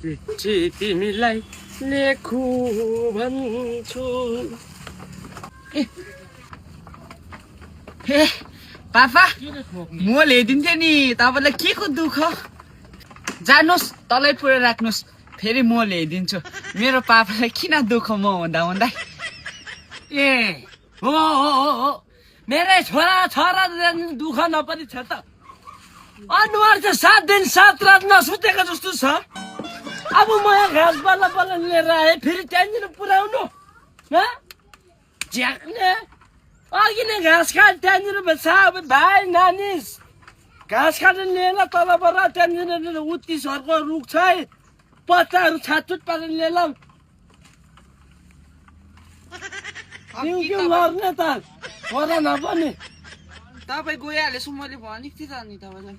चिठी तिमीलाई लेखु भन्छु। हे पापा म ल्याइदिन्थेँ नि तपाईँलाई के को दुःख जानुहोस् तलै पुरै राख्नुहोस् फेरि म ल्याइदिन्छु मेरो पापालाई किन दुःख म हुँदा हुँदा ए हो मेरै छोरा छोरा दुःख नपरि छ त अनुहार चाहिँ 7 दिन 7 रात नसुतेको जस्तो छ। अब म यहाँ घाँस बल्ल बल्ल लिएर आएँ फेरि त्यहाँनिर पुऱ्याउनु झ्याक्ने अघि नै घाँस काट त्यहाँनिर अब भाइ नानी घाँस काटेर लिएर तलबाट त्यहाँनिर उत्तिसहरूको रुख छ है पत्ताहरू छाटछुट पारेर लिएर लड्ने त पर नपर्ने तपाईँ गइहालेछु मैले भनेको थिएँ त नि तपाईँलाई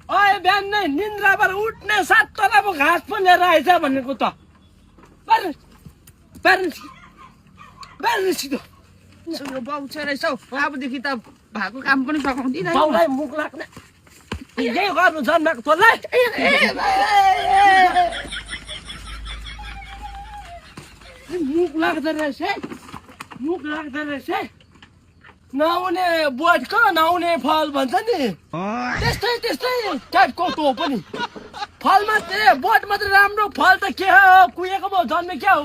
अँ बिहान नै निन्द्राबाट उठ्ने साथ तल घाँस पो लिएर आएछ भनेको त छिटो बाउ छ रहेछ हौ अबदेखि त भएको काम पनि सघाउँदिन बाउलाई मुख लाग्ने यही गर्नु जन्माएको तँलाई मुख लाग्दो रहेछ मुख लाग्दो रहेछ नआउने बोटको नआउने फल भन्छ नि त्यस्तै टाइपको तो पनि फल मात्रै बोट मात्रै राम्रो फल त के हो कुहेको भयो जन्मे क्या हो